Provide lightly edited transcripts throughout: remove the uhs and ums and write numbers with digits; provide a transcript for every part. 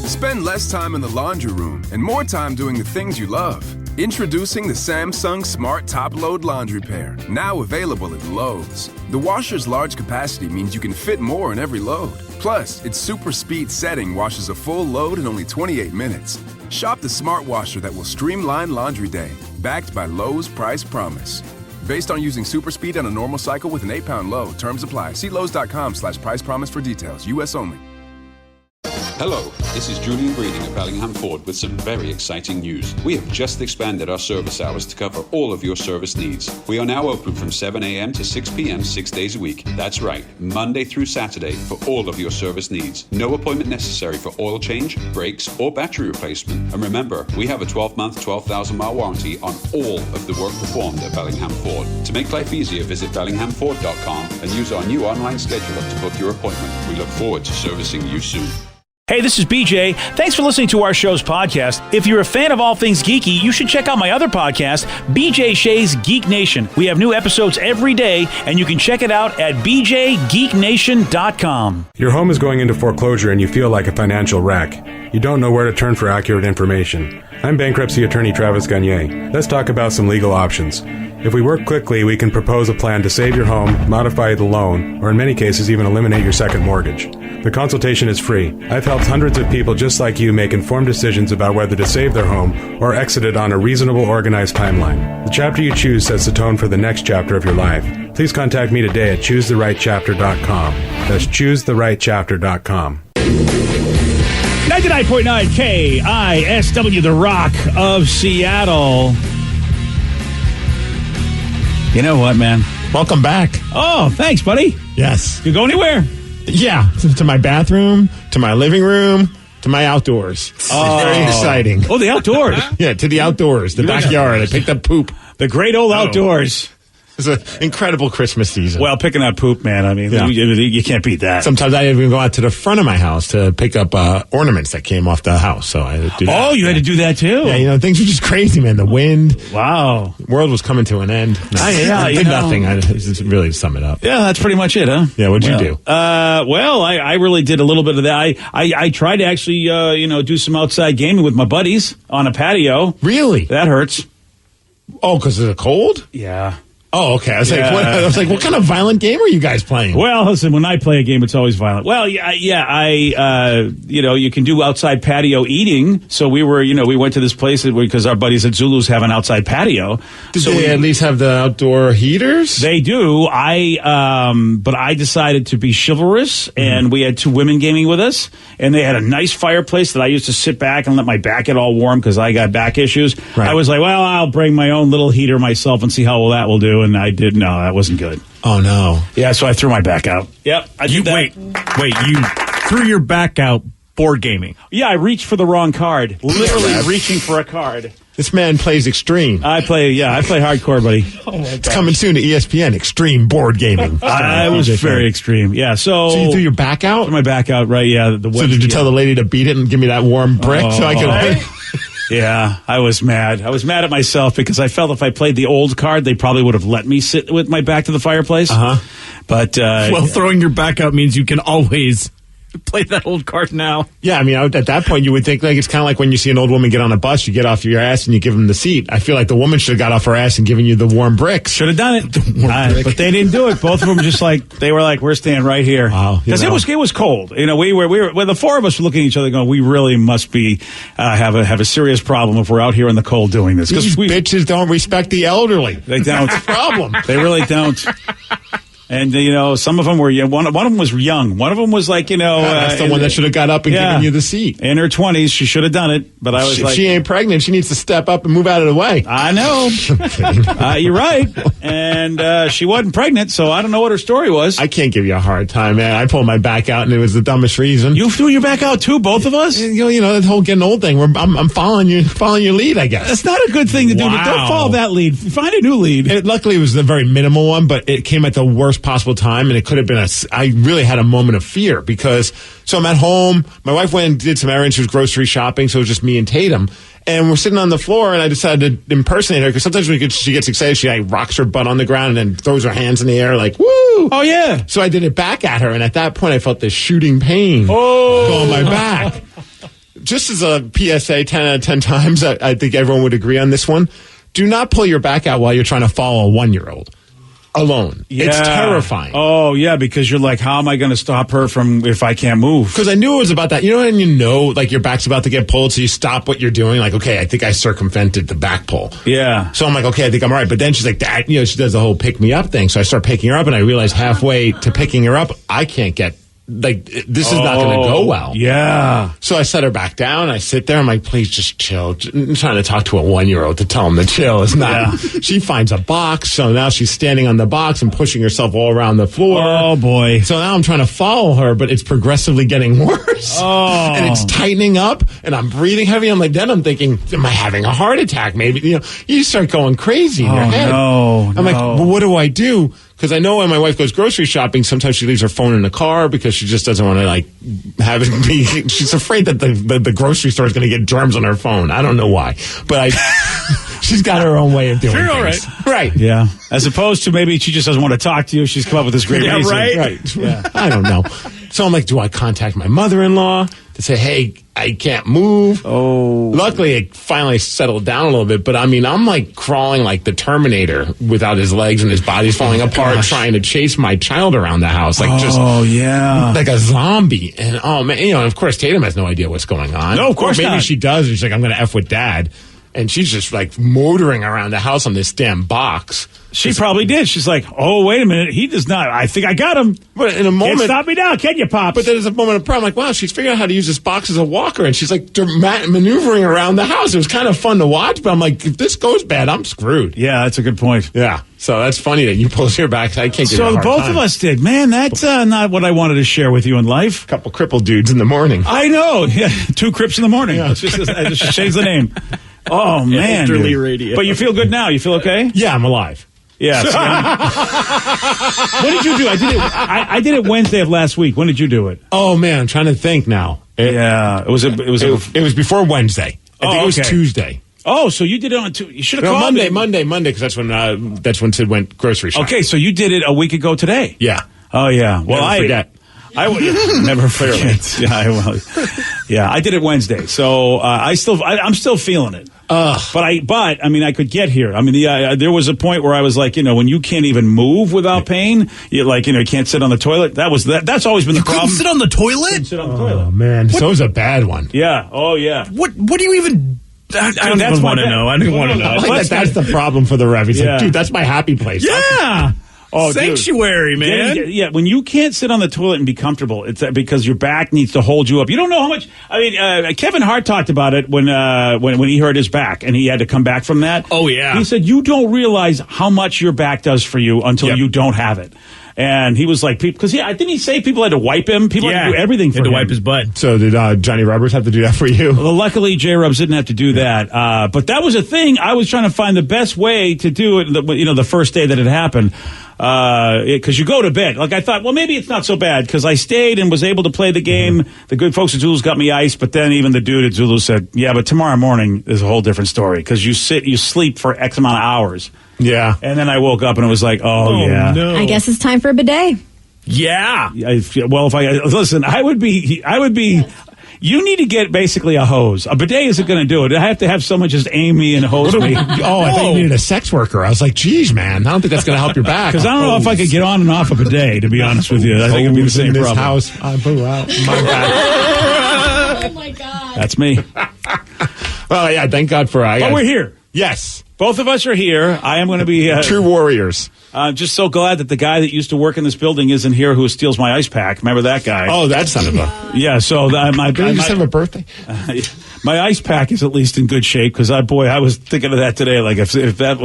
Spend less time in the laundry room and more time doing the things you love. Introducing the Samsung Smart Top Load Laundry Pair, now available at Lowe's. The washer's large capacity means you can fit more in every load. Plus, its super speed setting washes a full load in only 28 minutes. Shop the smart washer that will streamline laundry day, backed by Lowe's Price Promise. Based on using super speed on a normal cycle with an 8-pound load. Terms apply. See Lowe's.com/price promise for details. U.S. only. Hello, this is Julian Breeding of Bellingham Ford with some very exciting news. We have just expanded our service hours to cover all of your service needs. We are now open from 7 a.m. to 6 p.m. 6 days a week. That's right, Monday through Saturday for all of your service needs. No appointment necessary for oil change, brakes, or battery replacement. And remember, we have a 12-month, 12,000-mile warranty on all of the work performed at Bellingham Ford. To make life easier, visit BellinghamFord.com and use our new online scheduler to book your appointment. We look forward to servicing you soon. Hey, this is BJ. Thanks for listening to our show's podcast. If you're a fan of all things geeky, you should check out my other podcast, BJ Shea's Geek Nation. We have new episodes every day, and you can check it out at bjgeeknation.com. Your home is going into foreclosure and you feel like a financial wreck. You don't know where to turn for accurate information. I'm bankruptcy attorney Travis Gagne. Let's talk about some legal options. If we work quickly, we can propose a plan to save your home, modify the loan, or in many cases even eliminate your second mortgage. The consultation is free. I've helped hundreds of people just like you make informed decisions about whether to save their home or exit it on a reasonable, organized timeline. The chapter you choose sets the tone for the next chapter of your life. Please contact me today at choosetherightchapter.com. That's choosetherightchapter.com. 99.9 KISW, the Rock of Seattle. You know what, man? Welcome back. Oh, thanks, buddy. Yes. You go anywhere? Yeah, to my bathroom, to my living room, to my outdoors. Oh. It's very exciting. Oh, the outdoors. Yeah, to the outdoors, the backyard. I picked up poop. The great old outdoors. It's an incredible Christmas season. Well, picking up poop, man. I mean, you can't beat that. Sometimes I even go out to the front of my house to pick up ornaments that came off the house. So I had to do that. Oh, you had to do that too? Yeah, things were just crazy, man. The wind. Wow. The world was coming to an end. No, I did nothing. I just really sum it up. Yeah, that's pretty much it, huh? Yeah, what'd you do? Well, I really did a little bit of that. I tried to actually, do some outside gaming with my buddies on a patio. Really? That hurts. Oh, because of the cold? Yeah. Oh, okay. I was like, what kind of violent game are you guys playing? Well, listen, when I play a game, it's always violent. Well, you can do outside patio eating. So we went to this place because our buddies at Zulu's have an outside patio. Did they at least have the outdoor heaters? They do. But I decided to be chivalrous, and we had two women gaming with us, and they had a nice fireplace that I used to sit back and let my back get all warm because I got back issues. Right. I was like, well, I'll bring my own little heater myself and see how well that will do. And I did. No, that wasn't good. Oh, no. Yeah, so I threw my back out. Yep. Wait, you threw your back out board gaming? Yeah, I reached for the wrong card. Literally reaching for a card. This man plays extreme. I play hardcore, buddy. Oh my it's coming soon to ESPN, extreme board gaming. I was very extreme. Yeah, so you threw your back out? Threw my back out, right, yeah. So did you tell the lady to beat it and give me that warm brick so I could... Yeah, I was mad. I was mad at myself because I felt if I played the old card, they probably would have let me sit with my back to the fireplace. Uh-huh. But throwing your back out means you can always play that old card now. Yeah, I mean, at that point, you would think it's kind of like when you see an old woman get on a bus, you get off your ass and you give them the seat. I feel like the woman should have got off her ass and given you the warm bricks. Should have done it. But they didn't do it. Both of them we're staying right here. Wow. Because it was cold. We were the four of us were looking at each other going, we really must be, have a serious problem if we're out here in the cold doing this. These bitches don't respect the elderly. They don't. That's the problem. They really don't. And, some of them were, one of them was young. One of them was like, that's the one that should have got up and given you the seat. In her 20s, she should have done it. But I was if she ain't pregnant, she needs to step up and move out of the way. I know. You're right. And she wasn't pregnant, so I don't know what her story was. I can't give you a hard time, man. I pulled my back out, and it was the dumbest reason. You threw your back out, too, both of us? That whole getting old thing. I'm following your lead, I guess. That's not a good thing to do, but don't follow that lead. Find a new lead. Luckily, it was a very minimal one, but it came at the worst possible time, and it could have been I really had a moment of fear because, so I'm at home, my wife went and did some errands, she was grocery shopping, so it was just me and Tatum, and we're sitting on the floor, and I decided to impersonate her, because sometimes when she gets excited, she rocks her butt on the ground and then throws her hands in the air like, woo! Oh, yeah. So I did it back at her, and at that point, I felt this shooting pain go on my back. just as a PSA, 10 out of 10 times, I think everyone would agree on this one. Do not pull your back out while you're trying to follow a 1-year-old alone. Yeah. It's terrifying. Oh, yeah, because you're like, how am I going to stop her from if I can't move? Because I knew it was about that. You know when you know, like, your back's about to get pulled, so you stop what you're doing? Like, okay, I think I circumvented the back pull. Yeah. So I'm like, okay, I think I'm all right. But then she's like, Dad, she does the whole pick me up thing. So I start picking her up, and I realize halfway to picking her up, I can't get, like, this is not going to go well. Yeah. So I set her back down. I sit there. I'm like, please just chill. I'm trying to talk to a 1-year-old to tell him to chill. It's not. Yeah. She finds a box. So now she's standing on the box and pushing herself all around the floor. Oh, boy. So now I'm trying to follow her, but it's progressively getting worse. Oh. And it's tightening up, and I'm breathing heavy. I'm like, then I'm thinking, am I having a heart attack? Maybe, you start going crazy in your head. No. I'm like, well, what do I do? Because I know when my wife goes grocery shopping, sometimes she leaves her phone in the car because she just doesn't want to, like, have it be. She's afraid that the grocery store is going to get germs on her phone. I don't know why. But she's got her own way of doing things. All right. Right. Yeah. As opposed to maybe she just doesn't want to talk to you. She's come up with this great reason. Right. Yeah. I don't know. So I'm like, do I contact my mother-in-law to say, hey, I can't move? Oh. Luckily, it finally settled down a little bit. But, I mean, I'm like crawling like the Terminator without his legs and his body's falling apart, trying to chase my child around the house. Like, yeah. Like a zombie. And, oh, man, and of course, Tatum has no idea what's going on. No, of course maybe not. she does. And she's like, I'm going to F with Dad. And she's just like motoring around the house on this damn box. She probably did. She's like, oh, wait a minute. He does not. I think I got him. But in a moment. Can't stop me now, can you, Pops? But there's a moment of problem. Like, wow, she's figuring out how to use this box as a walker. And she's like maneuvering around the house. It was kind of fun to watch. But I'm like, if this goes bad, I'm screwed. Yeah, that's a good point. Yeah. So that's funny that you pulled your back. I can't get So a hard both time. of us did. Man, that's not what I wanted to share with you in life. Couple crippled dudes in the morning. I know. Yeah, 2 Crips in the morning. Yeah. Let's just change the name. Oh, man. Elderly radio. But you feel good now? You feel okay? Yeah, I'm alive. Yeah. What did you do? I did it Wednesday of last week. When did you do it? Oh, man, I'm trying to think now. It was before Wednesday. I think it was Tuesday. Oh, so you did it on Tuesday. You should have called Monday, because that's when Sid went grocery shopping. Okay, so you did it a week ago today. Yeah. Oh, yeah. Well, Never forget. I would never forget. Yeah, I did it Wednesday, so I'm still feeling it. But I mean, I could get here. I mean, there was a point where I was like, when you can't even move without pain, you can't sit on the toilet. That's always been the problem. Couldn't sit on the toilet? Couldn't sit on the toilet. Oh man, so it was a bad one. Yeah. Oh yeah. What do you even? I don't even want to know. I don't want to know. That's the problem for the ref. He's Yeah. like, dude, that's my happy place. Yeah. Oh, sanctuary, dude. man. Yeah, when you can't sit on the toilet and be comfortable, it's because your back needs to hold you up. You don't know how much. I mean, Kevin Hart talked about it when he hurt his back and he had to come back from that. Oh yeah. He said you don't realize how much your back does for you until you don't have it. And he was like, because didn't he say people had to wipe him? People had to do everything for him. Had to wipe his butt. So did Johnny Roberts have to do that for you? Well, luckily, J-Rubs didn't have to do that. But that was a thing. I was trying to find the best way to do it, the first day that it happened. Because you go to bed. Like, I thought, well, maybe it's not so bad, because I stayed and was able to play the game. Mm-hmm. The good folks at Zulu's got me iced, but then even the dude at Zulu said, yeah, but tomorrow morning is a whole different story, because you sleep for X amount of hours. Yeah. And then I woke up and it was like, oh yeah. No. I guess it's time for a bidet. Yeah. Well, I would be. You need to get basically a hose. A bidet isn't going to do it. I have to have someone just aim me and hose me. I thought you needed a sex worker. I was like, geez, man, I don't think that's going to help your back. Because I don't know if I could get on and off a bidet, to be honest with you. I think it'd be the same problem. House, I blew out my back. Oh, my God. That's me. Well, yeah, thank God for But we're here. Yes. Both of us are here. I am going to be... True warriors. I'm just so glad that the guy that used to work in this building isn't here who steals my ice pack. Remember that guy? Oh, that son of a... Yeah, so... Did he just have a birthday? My ice pack is at least in good shape, because I was thinking of that today. Like, if that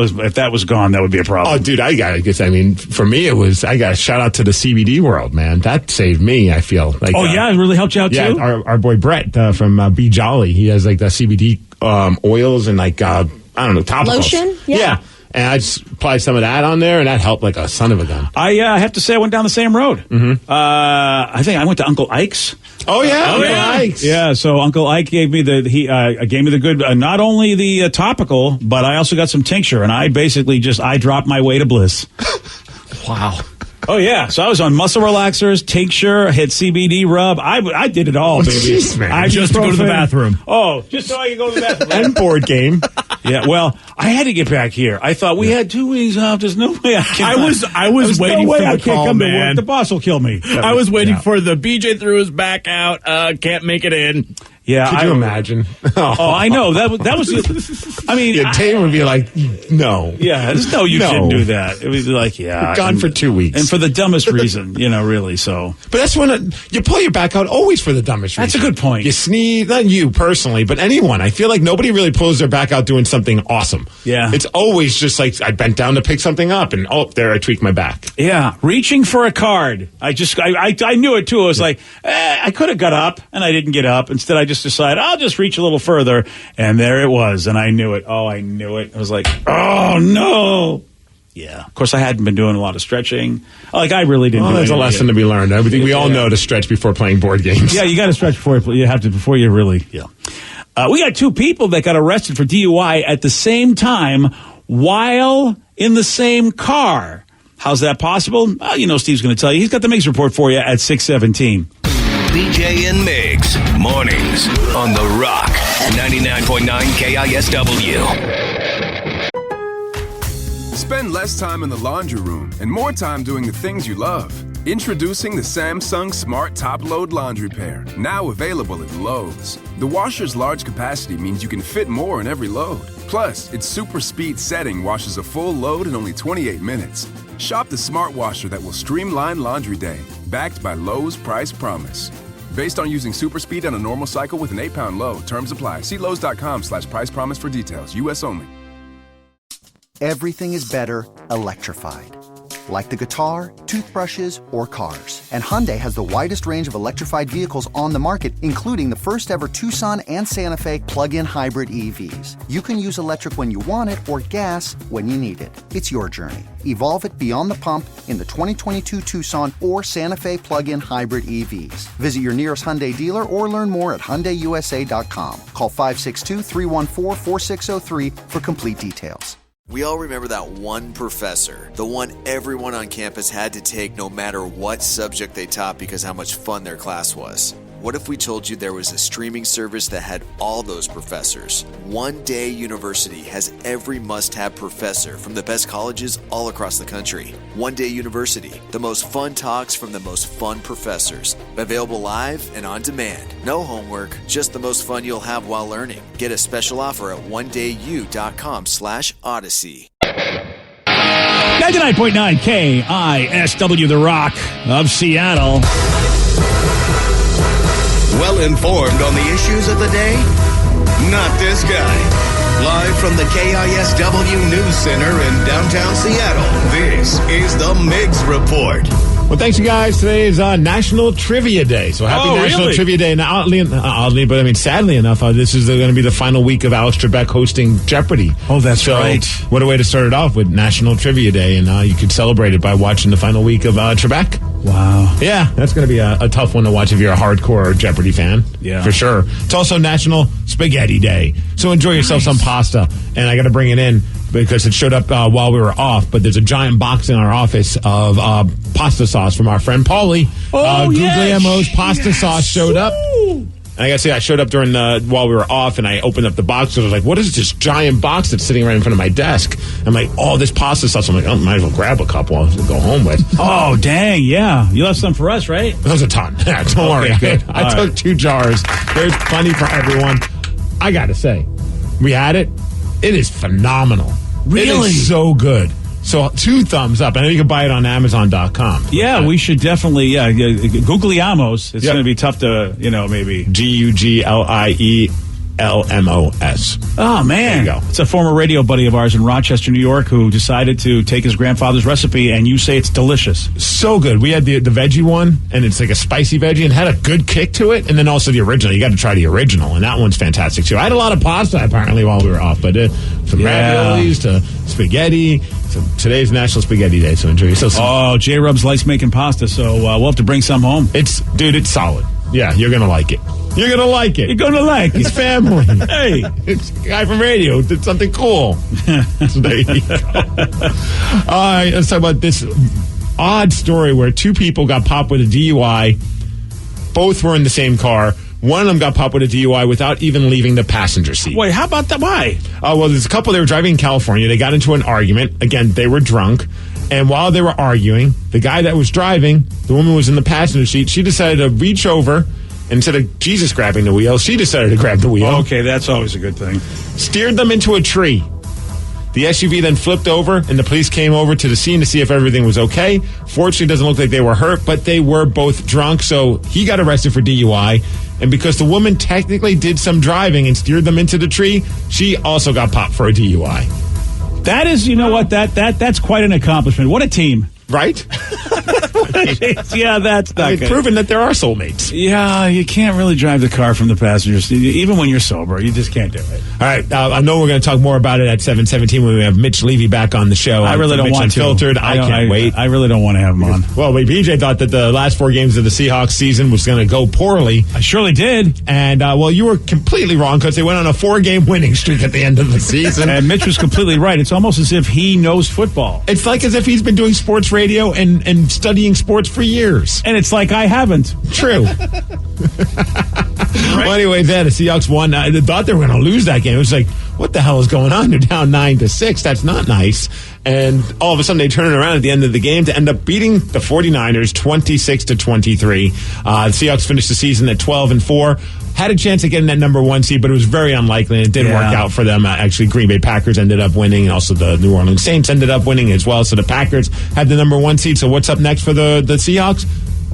was gone, that would be a problem. Oh, dude, I mean, for me, I got a shout out to the CBD world, man. That saved me, I feel. Like, yeah, it really helped you out, too? Yeah, our boy Brett from Be Jolly, he has, like, the CBD oils and, like, I don't know, topicals. Lotion? Yeah. And I just applied some of that on there, and that helped like a son of a gun. I have to say I went down the same road. Mm-hmm. I think I went to Uncle Ike's. Oh, yeah. Uncle Ike's. Yeah, so Uncle Ike gave me the good, not only the topical, but I also got some tincture, and I basically I dropped my way to bliss. Wow. Oh, yeah. So I was on muscle relaxers, tincture, hit CBD rub. I did it all, baby. Jeez, man. I Just to go to the bathroom. Oh, just so I could go to the bathroom. And board game. Yeah, well, I had to get back here. I thought we had 2 weeks off. There's no way I can. I was waiting for the I can't call, come to man. work. The boss will kill me. I was waiting for the BJ threw his back out. Can't make it in. Yeah, Could you imagine? Oh, I know that was. I mean, Yeah, Dave would be like, no. yeah, there's no you shouldn't do that. It was like, yeah, Gone for 2 weeks. and for the dumbest reason, really. So But that's when you pull your back out always for the dumbest reason. That's a good point. You sneeze, not you personally, but anyone. I feel like nobody really pulls their back out doing something awesome. Yeah. It's always just like I bent down to pick something up and there I tweaked my back. yeah, reaching for a card. I knew it too. I was like, I could have got up, and I didn't get up. Instead, I just decided I'll just reach a little further, and there it was, and I knew it. Oh, I knew it. I was like, oh no. Yeah. Of course, I hadn't been doing a lot of stretching. Like, I really didn't. Well, do there's a any of lesson it. to be learned. I think we all know to stretch before playing board games. Yeah, you got to stretch before you really. Yeah. We got 2 people that got arrested for DUI at the same time while in the same car. How's that possible? Well, Steve's going to tell you. He's got the Mix report for you at 6:17. BJ and Migs, mornings on The Rock, 99.9 KISW. Spend less time in the laundry room and more time doing the things you love. Introducing the Samsung Smart Top Load Laundry Pair, now available at Lowe's. The washer's large capacity means you can fit more in every load. Plus, its super speed setting washes a full load in only 28 minutes. Shop the smart washer that will streamline laundry day, backed by Lowe's Price Promise. Based on using super speed on a normal cycle with an 8-pound load. Terms apply. See Lowe's.com/price promise for details. U.S. only. Everything is better electrified. Like the guitar, toothbrushes, or cars. And Hyundai has the widest range of electrified vehicles on the market, including the first ever Tucson and Santa Fe plug-in hybrid EVs. You can use electric when you want it or gas when you need it. It's your journey. Evolve it beyond the pump in the 2022 Tucson or Santa Fe plug-in hybrid EVs. Visit your nearest Hyundai dealer or learn more at HyundaiUSA.com. Call 562-314-4603 for complete details. We all remember that one professor, the one everyone on campus had to take no matter what subject they taught because how much fun their class was. What if we told you there was a streaming service that had all those professors? One Day University has every must-have professor from the best colleges all across the country. One Day University, the most fun talks from the most fun professors. Available live and on demand. No homework, just the most fun you'll have while learning. Get a special offer at ondayu.com/odyssey. 99.9 KISW, The Rock of Seattle. Well informed on the issues of the day? Not this guy. Live from the KISW News Center in downtown Seattle, this is the Mix Report. Well, thanks, you guys. Today is National Trivia Day. So happy National really? Trivia Day. Now, sadly enough, this is going to be the final week of Alex Trebek hosting Jeopardy. Oh, that's right. What a way to start it off with National Trivia Day. And you could celebrate it by watching the final week of Trebek. Wow. Yeah, that's going to be a tough one to watch if you're a hardcore Jeopardy fan. Yeah. For sure. It's also National Spaghetti Day. So enjoy yourself some pasta. And I got to bring it in because it showed up while we were off, but there's a giant box in our office of pasta sauce from our friend Paulie. Guglielmo's pasta sauce showed up. And I gotta say, I showed up during while we were off, and I opened up the box, and I was like, what is this giant box that's sitting right in front of my desk? I'm like, oh, this pasta sauce. I'm like, oh, might as well grab a couple to go home with. Oh, dang, yeah. You left some for us, right? That was a ton. Yeah, don't worry. I took 2 jars. There's plenty for everyone. I gotta say, we had it. It is phenomenal. Really? It is so good. So 2 thumbs up. I know you can buy it on Amazon.com. Yeah, we should definitely, Guglielmo's. It's going to be tough to, maybe. Guglielmos. Oh, man. There you go. It's a former radio buddy of ours in Rochester, New York, who decided to take his grandfather's recipe, and you say it's delicious. So good. We had the veggie one, and it's like a spicy veggie, and had a good kick to it. And then also the original. You got to try the original, and that one's fantastic, too. I had a lot of pasta, apparently, while we were off, but from raviolis to spaghetti. So today's National Spaghetti Day, so enjoy yourself. Oh, J-Rubs likes making pasta, so we'll have to bring some home. It's solid. Yeah, you're going to like it. You're going to like it. You're going to like it. It's family. Hey. It's a guy from radio did something cool. So there you go. All right, let's talk about this odd story where two people got popped with a DUI. Both were in the same car. One of them got popped with a DUI without even leaving the passenger seat. Wait, how about that? Why? Well, there's a couple. They were driving in California. They got into an argument. Again, they were drunk. And while they were arguing, the guy that was driving, the woman was in the passenger seat. She decided to reach over. Instead of Jesus grabbing the wheel, she decided to grab the wheel. Okay, that's always a good thing. Steered them into a tree. The SUV then flipped over, and the police came over to the scene to see if everything was okay. Fortunately, it doesn't look like they were hurt, but they were both drunk, so he got arrested for DUI. And because the woman technically did some driving and steered them into the tree, she also got popped for a DUI. That is, you know what, that's quite an accomplishment. What a team. Right? Yeah, that's not good. Proven that there are soulmates. Yeah, you can't really drive the car from the passenger seat. Even when you're sober, you just can't do it. All right, I know we're going to talk more about it at 7:17 when we have Mitch Levy back on the show. I really don't want Unfiltered. to. I can't wait. I really don't want to have him on. Well, BJ thought that the last 4 games of the Seahawks season was going to go poorly. I surely did. And, well, you were completely wrong because they went on a 4-game winning streak at the end of the season. And Mitch was completely right. It's almost as if he knows football. It's like as if he's been doing sports radio and studying sports for years. And it's like I haven't. True. Well, anyway, the Seahawks won. I thought they were going to lose that game. It was like, what the hell is going on? They're down 9-6. That's not nice. And all of a sudden, they turn it around at the end of the game to end up beating the 49ers 26-23. The Seahawks finished the season at 12-4. Had a chance of getting that number 1 seed, but it was very unlikely, and it didn't work out for them. Actually, Green Bay Packers ended up winning, and also the New Orleans Saints ended up winning as well. So the Packers had the number 1 seed. So what's up next for the Seahawks?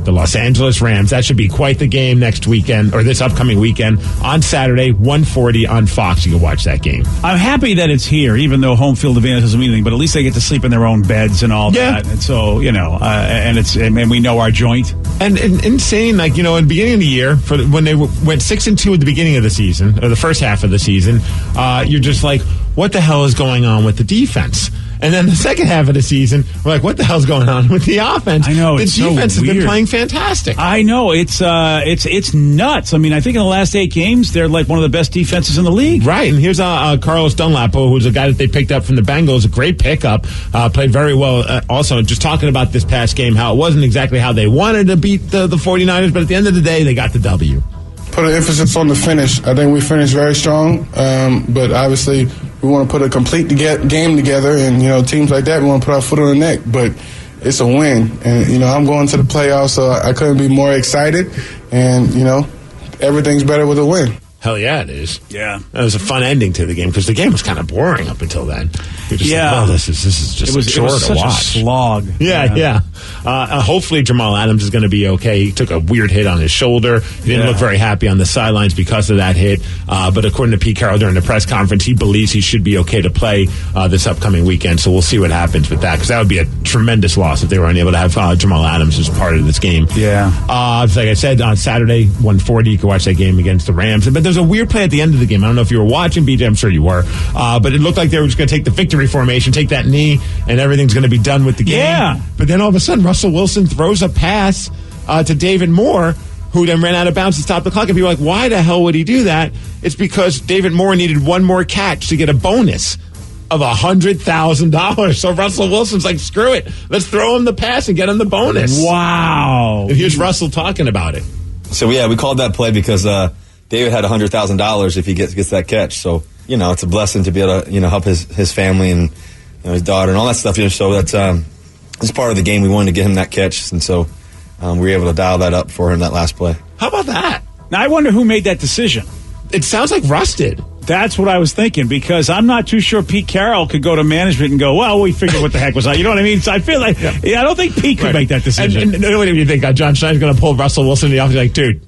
The Los Angeles Rams. That should be quite the game next weekend, or this upcoming weekend, on Saturday, 1:40 on Fox. You can watch that game. I'm happy that it's here, even though home field advantage doesn't mean anything, but at least they get to sleep in their own beds and all that. And so, and we know our joint. And insane, like, in the beginning of the year, when they went 6-2 at the beginning of the season, or the first half of the season, you're just like, what the hell is going on with the defense? And then the second half of the season, we're like, what the hell's going on with the offense? I know, the defense has been playing fantastic. I know, it's nuts. I mean, I think in the last 8 games, they're like one of the best defenses in the league. Right, and here's Carlos Dunlap, who's a guy that they picked up from the Bengals, a great pickup, played very well. Also, just talking about this past game, how it wasn't exactly how they wanted to beat the 49ers, but at the end of the day, they got the W. Put an emphasis on the finish. I think we finished very strong, but obviously we want to put a complete game together, and teams like that, we want to put our foot on the neck. But it's a win, and I'm going to the playoffs, so I couldn't be more excited. And everything's better with a win. Hell yeah, it is. Yeah, that was a fun ending to the game because the game was kind of boring up until then. You're just like, oh, this is just a chore to watch. A slog. Yeah. Hopefully Jamal Adams is going to be okay. He took a weird hit on his shoulder. He didn't look very happy on the sidelines because of that hit. But according to Pete Carroll during the press conference, he believes he should be okay to play this upcoming weekend. So we'll see what happens with that because that would be a tremendous loss if they were unable to have Jamal Adams as part of this game. Yeah. Like I said, on Saturday, 1:40, you can watch that game against the Rams. But there's a weird play at the end of the game. I don't know if you were watching, BJ. I'm sure you were. But it looked like they were just going to take the victory formation, take that knee, and everything's going to be done with the game. Yeah. But then all of a sudden, Russell Wilson throws a pass to David Moore, who then ran out of bounds to stop the clock. And people are like, why the hell would he do that? It's because David Moore needed one more catch to get a bonus of $100,000. So Russell Wilson's like, screw it. Let's throw him the pass and get him the bonus. Wow. And here's Russell talking about it. So, we called that play because David had $100,000 if he gets that catch. So, it's a blessing to be able to, help his family and his daughter and all that stuff. So that's it's part of the game. We wanted to get him that catch. And so we were able to dial that up for him that last play. How about that? Now, I wonder who made that decision. It sounds like Russ did. That's what I was thinking, because I'm not too sure Pete Carroll could go to management and go, well, we figured what the heck was that. You know what I mean? So I feel like, I don't think Pete could make that decision. And what do you think? John Schneider's going to pull Russell Wilson in the office like, dude,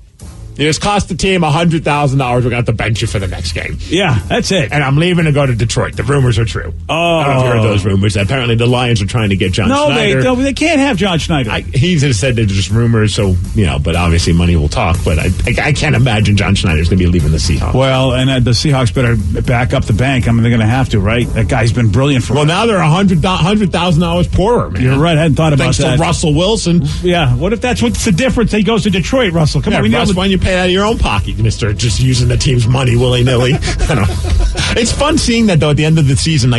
you just cost the team $100,000. We're going to have to bench you for the next game. Yeah, that's it. And I'm leaving to go to Detroit. The rumors are true. Oh. I don't know if you heard those rumors. Apparently the Lions are trying to get John Schneider. No, they can't have John Schneider. He just said they're just rumors, so, but obviously money will talk. But I can't imagine John Schneider's going to be leaving the Seahawks. Well, and the Seahawks better back up the bank. I mean, they're going to have to, right? That guy's been brilliant for Well, now they're $100,000 poorer, man. You're right. I hadn't thought about that. Thanks to Russell Wilson. Yeah. What if that's what's the difference? He goes to Detroit, Russell. Come on. Russ, why don't you pay out of your own pocket, Mister. Just using the team's money willy-nilly. I don't know. It's fun seeing that, though, at the end of the season,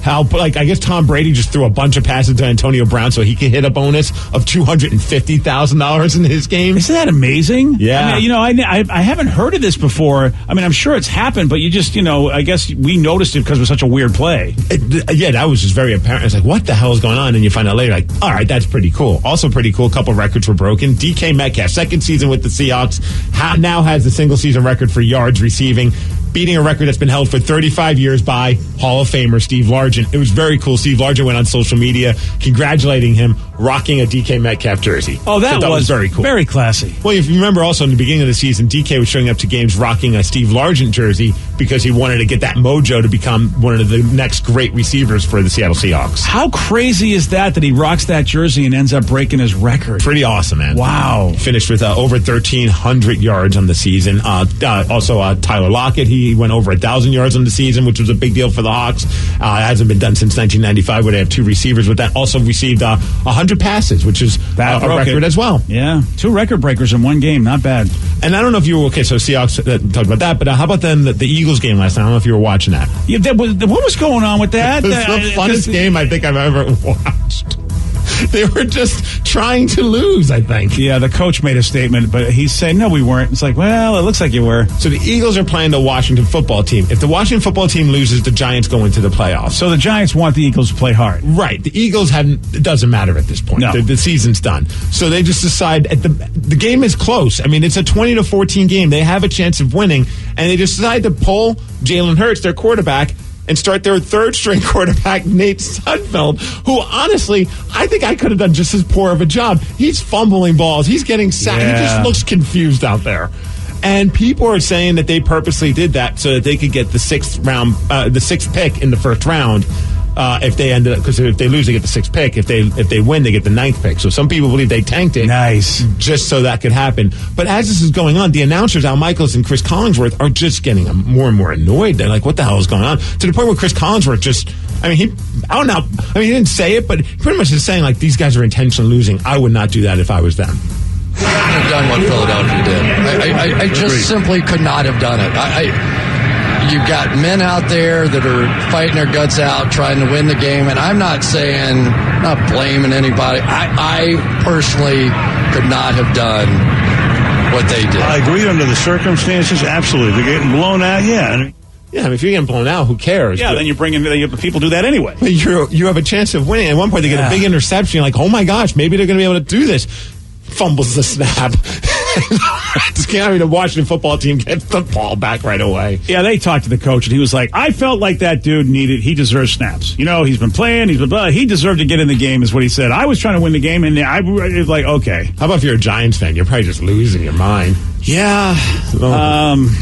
how I guess Tom Brady just threw a bunch of passes to Antonio Brown so he could hit a bonus of $250,000 in his game. Isn't that amazing? Yeah. I mean, I haven't heard of this before. I mean, I'm sure it's happened, but you just, I guess we noticed it because it was such a weird play. That was just very apparent. It's like, what the hell is going on? And you find out later, all right, that's pretty cool. Also pretty cool, a couple records were broken. DK Metcalf, second season with the Seahawks, now has the single-season record for yards receiving, beating a record that's been held for 35 years by Hall of Famer Steve Largent. It was very cool. Steve Largent went on social media congratulating him, rocking a DK Metcalf jersey. Oh, that was very cool. Very classy. Well, if you remember also in the beginning of the season, DK was showing up to games rocking a Steve Largent jersey because he wanted to get that mojo to become one of the next great receivers for the Seattle Seahawks. How crazy is that he rocks that jersey and ends up breaking his record? Pretty awesome, man. Wow. Finished with over 1,300 yards on the season. Also, Tyler Lockett, he went over 1,000 yards on the season, which was a big deal for the Hawks. It hasn't been done since 1995, where they have two receivers with that. Also received 100 passes, which is a record as well. Yeah, 2 record breakers in one game. Not bad. And I don't know if you were, so Seahawks talked about that, but how about then the Eagles game last night? I don't know if you were watching that. Yeah, what was going on with that? It was the funnest game I think I've ever watched. They were just trying to lose, I think. Yeah, the coach made a statement, but he's saying, no, we weren't. It's like, well, it looks like you were. So the Eagles are playing the Washington football team. If the Washington football team loses, the Giants go into the playoffs. So the Giants want the Eagles to play hard. Right. The Eagles it doesn't matter at this point. No. The season's done. So they just decide, the game is close. I mean, it's a 20-14 game. They have a chance of winning, and they decide to pull Jalen Hurts, their quarterback, and start their third-string quarterback, Nate Sudfeld, who, honestly, I think I could have done just as poor of a job. He's fumbling balls. He's getting sacked. Yeah. He just looks confused out there. And people are saying that they purposely did that so that they could get the sixth pick in the first round. If they ended up, because if they lose, they get the 6th pick. If they win, they get the 9th pick. So some people believe they tanked it, just so that could happen. But as this is going on, the announcers, Al Michaels and Chris Collinsworth, are just getting more and more annoyed. They're like, "What the hell is going on?" To the point where Chris Collinsworth he didn't say it, but he pretty much is saying like, "These guys are intentionally losing. I would not do that if I was them." Could not have done what Philadelphia did. I just simply could not have done it. You've got men out there that are fighting their guts out, trying to win the game, and I'm not blaming anybody. I personally could not have done what they did. I agree under the circumstances, absolutely. They're getting blown out, yeah. Yeah, I mean, if you're getting blown out, who cares? Yeah, then you bring in people do that anyway. But you have a chance of winning. At one point, they get a big interception. You're like, oh my gosh, maybe they're going to be able to do this. Fumbles the snap. The Washington football team gets the ball back right away. Yeah, they talked to the coach, and he was like, I felt like that dude he deserves snaps. He's been playing, he deserved to get in the game, is what he said. I was trying to win the game, and I was like, okay. How about if you're a Giants fan? You're probably just losing your mind. Yeah.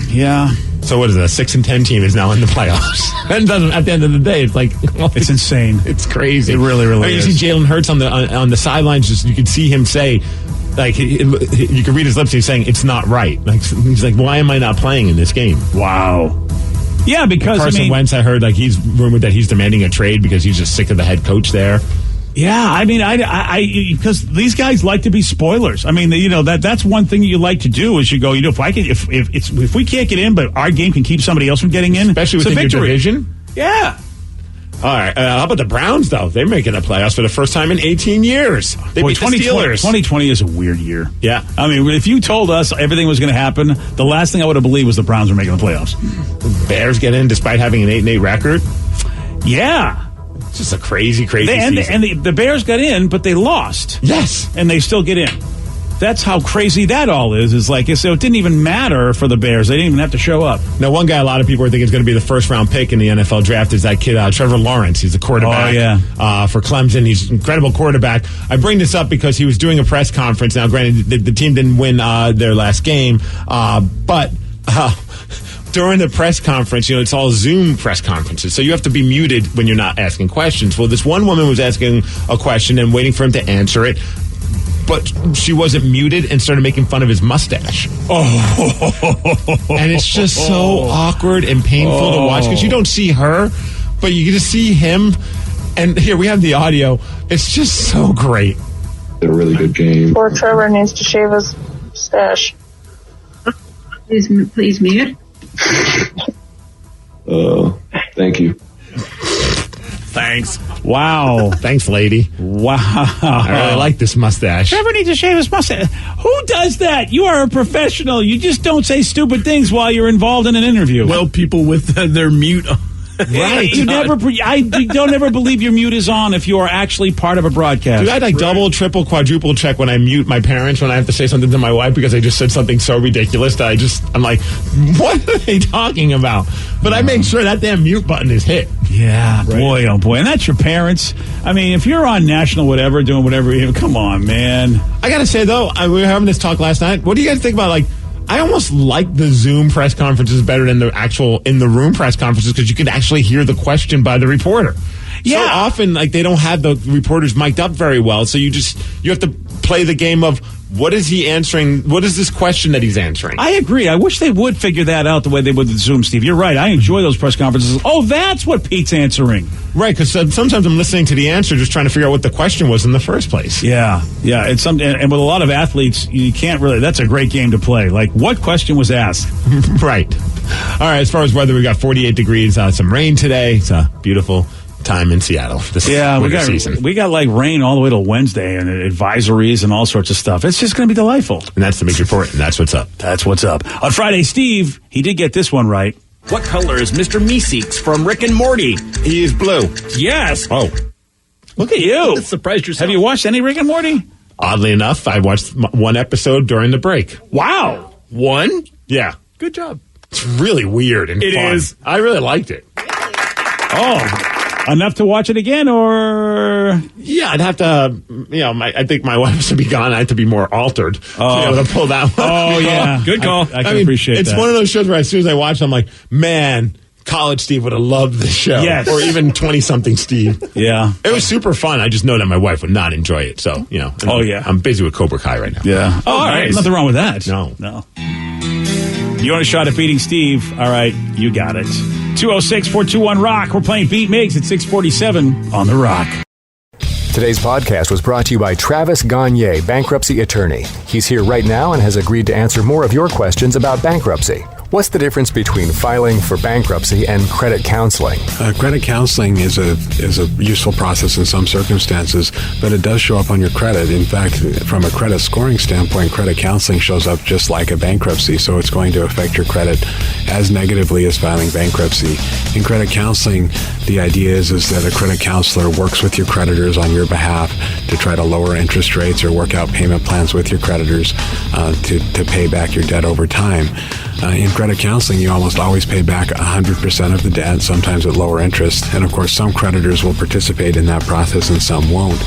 Yeah. So what is it? A 6-10 team is now in the playoffs. And at the end of the day, it's like it's insane. It's crazy. It really, really is. You see Jalen Hurts on the sidelines. Just you can see him say, like, you can read his lips. He's saying it's not right. Like he's like, why am I not playing in this game? Wow. Yeah, because Carson Wentz, I heard he's rumored that he's demanding a trade because he's just sick of the head coach there. Yeah, I mean, I because these guys like to be spoilers. I mean, that's one thing you like to do is you go, if we can't get in, but our game can keep somebody else from getting in, especially within your division. Yeah. All right. How about the Browns, though? They're making the playoffs for the first time in 18 years. They beat the Steelers. 2020 is a weird year. Yeah. I mean, if you told us everything was going to happen, the last thing I would have believed was the Browns were making the playoffs. The Bears get in despite having an 8-8 record. Yeah. It's just a crazy season. And the Bears got in, but they lost. Yes. And they still get in. That's how crazy that all is. So it didn't even matter for the Bears. They didn't even have to show up. Now, one guy a lot of people are thinking is going to be the first-round pick in the NFL draft is that kid, Trevor Lawrence. He's the quarterback for Clemson. He's an incredible quarterback. I bring this up because he was doing a press conference. Now, granted, the team didn't win their last game, but during the press conference, it's all Zoom press conferences, so you have to be muted when you're not asking questions. Well, this one woman was asking a question and waiting for him to answer it, but she wasn't muted and started making fun of his mustache. And it's just so awkward and painful to watch because you don't see her, but you get to see him. And here we have the audio. It's just so great. A really good game. Poor Trevor needs to shave his stash. Please mute. Oh, thank you. Thanks. Wow. Thanks, lady. Wow. I really like this mustache. Trevor needs to shave his mustache. Who does that? You are a professional. You just don't say stupid things while you're involved in an interview. Well, people with their mute on. Right. You don't ever believe your mute is on if you are actually part of a broadcast. Dude, I double, triple, quadruple check when I mute my parents when I have to say something to my wife because I just said something so ridiculous that I'm like, what are they talking about? But I make sure that damn mute button is hit. Yeah, right. Boy, oh boy. And that's your parents. I mean, if you're on national whatever, doing whatever, come on, man. I got to say, though, we were having this talk last night. What do you guys think about, I almost like the Zoom press conferences better than the actual in-the-room press conferences because you can actually hear the question by the reporter. Yeah. So often, they don't have the reporters mic'd up very well, so you have to play the game of what is he answering? What is this question that he's answering? I agree. I wish they would figure that out the way they would with Zoom, Steve. You're right. I enjoy those press conferences. Oh, that's what Pete's answering. Right, because sometimes I'm listening to the answer just trying to figure out what the question was in the first place. Yeah. And with a lot of athletes, you can't really, that's a great game to play. What question was asked? Right. All right, as far as weather, we got 48 degrees, some rain today. It's a beautiful time in Seattle. We got rain all the way till Wednesday and advisories and all sorts of stuff. It's just going to be delightful. And that's the Mix Report, and that's what's up. That's what's up. On Friday, Steve, he did get this one right. What color is Mr. Meeseeks from Rick and Morty? He is blue. Yes. Oh. Look at you. Surprised yourself. Have you watched any Rick and Morty? Oddly enough, I watched one episode during the break. Wow. One? Yeah. Good job. It's really weird and fun. It is. I really liked it. Oh. Enough to watch it again, or? Yeah, I'd have to, I think my wife has to be gone. I have to be more altered to be able to pull that one. Oh, yeah. Good call. I can appreciate that. It's one of those shows where as soon as I watch it, I'm like, man, college Steve would have loved this show. Yes. Or even 20-something Steve. Yeah. It was super fun. I just know that my wife would not enjoy it. So, Oh, yeah. I'm busy with Cobra Kai right now. Yeah. Oh, all right. Nice. Nothing wrong with that. No. You want a shot at beating Steve? All right. You got it. 206-421-ROCK. We're playing Beat Migs at 647 on The Rock. Today's podcast was brought to you by Travis Gagne, bankruptcy attorney. He's here right now and has agreed to answer more of your questions about bankruptcy. What's the difference between filing for bankruptcy and credit counseling? Credit counseling is a useful process in some circumstances, but it does show up on your credit. In fact, from a credit scoring standpoint, credit counseling shows up just like a bankruptcy, so it's going to affect your credit as negatively as filing bankruptcy. In credit counseling, the idea is that a credit counselor works with your creditors on your behalf to try to lower interest rates or work out payment plans with your creditors to pay back your debt over time. In credit counseling, you almost always pay back 100% of the debt, sometimes at lower interest. And of course, some creditors will participate in that process and some won't.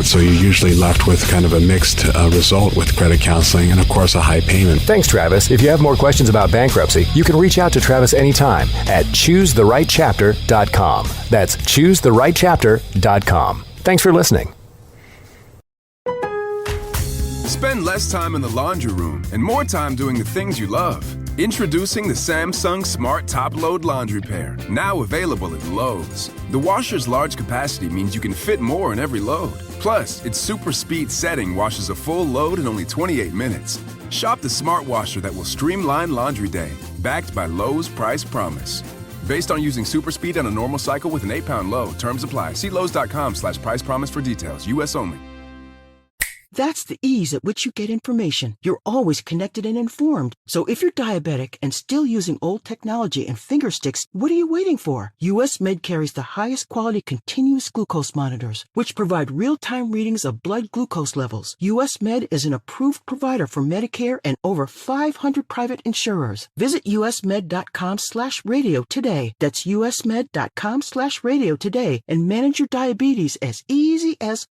So you're usually left with kind of a mixed result with credit counseling and, of course, a high payment. Thanks, Travis. If you have more questions about bankruptcy, you can reach out to Travis anytime at ChooseTheRightChapter.com. That's ChooseTheRightChapter.com. Thanks for listening. Spend less time in the laundry room and more time doing the things you love. Introducing the Samsung Smart Top Load Laundry Pair, now available at Lowe's. The washer's large capacity means you can fit more in every load. Plus, its super speed setting washes a full load in only 28 minutes. Shop the smart washer that will streamline laundry day, backed by Lowe's Price Promise. Based on using super speed on a normal cycle with an 8-pound load. Terms apply. See Lowe's.com/price promise for details. U.S. only. That's the ease at which you get information. You're always connected and informed. So if you're diabetic and still using old technology and finger sticks, what are you waiting for? US Med carries the highest quality continuous glucose monitors, which provide real-time readings of blood glucose levels. US Med is an approved provider for Medicare and over 500 private insurers. Visit usmed.com/radio today. That's usmed.com/radio today and manage your diabetes as easy as